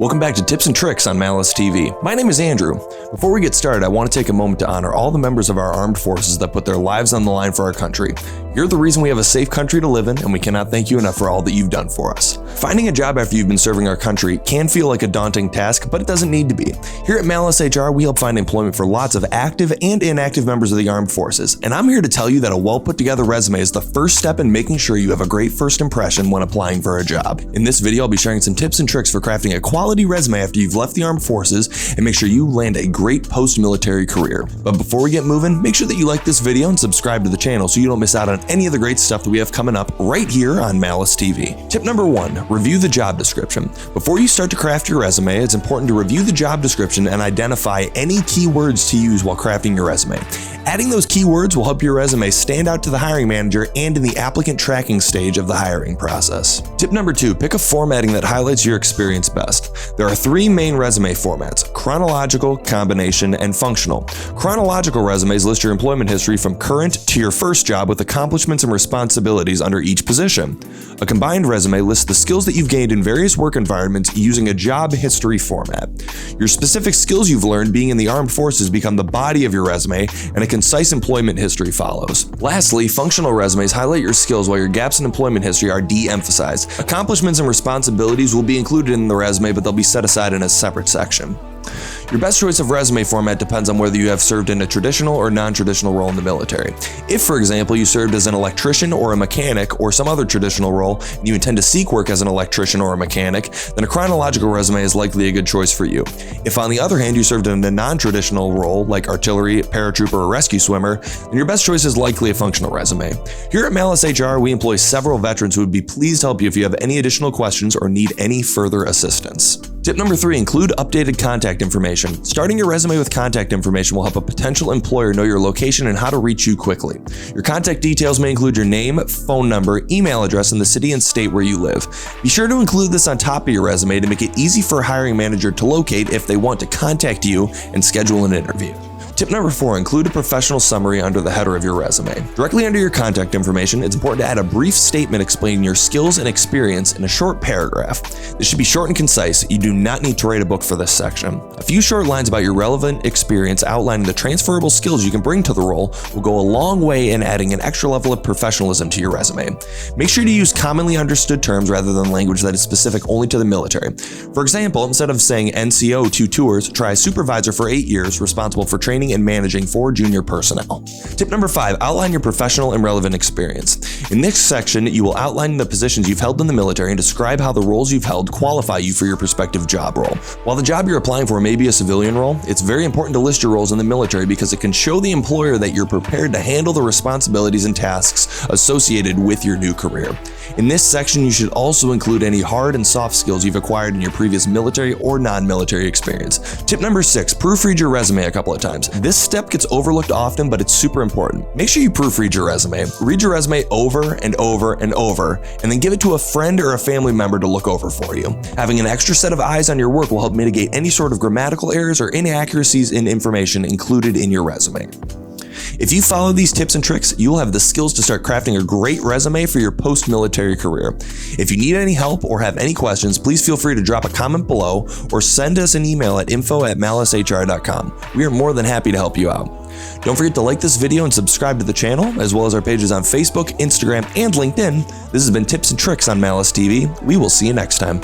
Welcome back to Tips and Tricks on Malice TV. My name is Andrew. Before we get started, I want to take a moment to honor all the members of our armed forces that put their lives on the line for our country. You're the reason we have a safe country to live in, and we cannot thank you enough for all that you've done for us. Finding a job after you've been serving our country can feel like a daunting task, but it doesn't need to be. Here at Malice HR, we help find employment for lots of active and inactive members of the armed forces, and I'm here to tell you that a well put together resume is the first step in making sure you have a great first impression when applying for a job. In this video, I'll be sharing some tips and tricks for crafting a quality resume after you've left the armed forces and make sure you land a great post-military career. But before we get moving, make sure that you like this video and subscribe to the channel so you don't miss out on any of the great stuff that we have coming up right here on Malice TV. Tip number 1, review the job description. Before you start to craft your resume, it's important to review the job description and identify any keywords to use while crafting your resume. Adding those keywords will help your resume stand out to the hiring manager and in the applicant tracking stage of the hiring process. Tip number 2, pick a formatting that highlights your experience best. There are 3 main resume formats: chronological, combination, and functional. Chronological resumes list your employment history from current to your first job with accomplishments and responsibilities under each position. A combined resume lists the skills that you've gained in various work environments using a job history format. Your specific skills you've learned being in the armed forces become the body of your resume, and a concise employment history follows. Lastly, functional resumes highlight your skills while your gaps in employment history are de-emphasized. Accomplishments and responsibilities will be included in the resume, but they'll be set aside in a separate section. Your best choice of resume format depends on whether you have served in a traditional or non-traditional role in the military. If, for example, you served as an electrician or a mechanic or some other traditional role, and you intend to seek work as an electrician or a mechanic, then a chronological resume is likely a good choice for you. If, on the other hand, you served in a non-traditional role like artillery, paratrooper, or rescue swimmer, then your best choice is likely a functional resume. Here at Malice HR, we employ several veterans who would be pleased to help you if you have any additional questions or need any further assistance. Tip number 3, include updated contact information. Starting your resume with contact information will help a potential employer know your location and how to reach you quickly. Your contact details may include your name, phone number, email address, and the city and state where you live. Be sure to include this on top of your resume to make it easy for a hiring manager to locate if they want to contact you and schedule an interview. Tip number 4, include a professional summary under the header of your resume. Directly under your contact information, it's important to add a brief statement explaining your skills and experience in a short paragraph. This should be short and concise. You do not need to write a book for this section. A few short lines about your relevant experience outlining the transferable skills you can bring to the role will go a long way in adding an extra level of professionalism to your resume. Make sure to use commonly understood terms rather than language that is specific only to the military. For example, instead of saying NCO 2 tours, try supervisor for 8 years, responsible for training and managing 4 junior personnel. Tip number 5, outline your professional and relevant experience. In this section, you will outline the positions you've held in the military and describe how the roles you've held qualify you for your prospective job role. While the job you're applying for may be a civilian role, it's very important to list your roles in the military because it can show the employer that you're prepared to handle the responsibilities and tasks associated with your new career. In this section, you should also include any hard and soft skills you've acquired in your previous military or non-military experience. Tip number 6, proofread your resume a couple of times. This step gets overlooked often, but it's super important. Make sure you proofread your resume. Read your resume over and over and over, and then give it to a friend or a family member to look over for you. Having an extra set of eyes on your work will help mitigate any sort of grammatical errors or inaccuracies in information included in your resume. If you follow these tips and tricks, you'll have the skills to start crafting a great resume for your post-military career. If you need any help or have any questions, please feel free to drop a comment below or send us an email at info@malichr.com. We are more than happy to help you out. Don't forget to like this video and subscribe to the channel, as well as our pages on Facebook, Instagram, and LinkedIn. This has been Tips and Tricks on Malice TV. We will see you next time.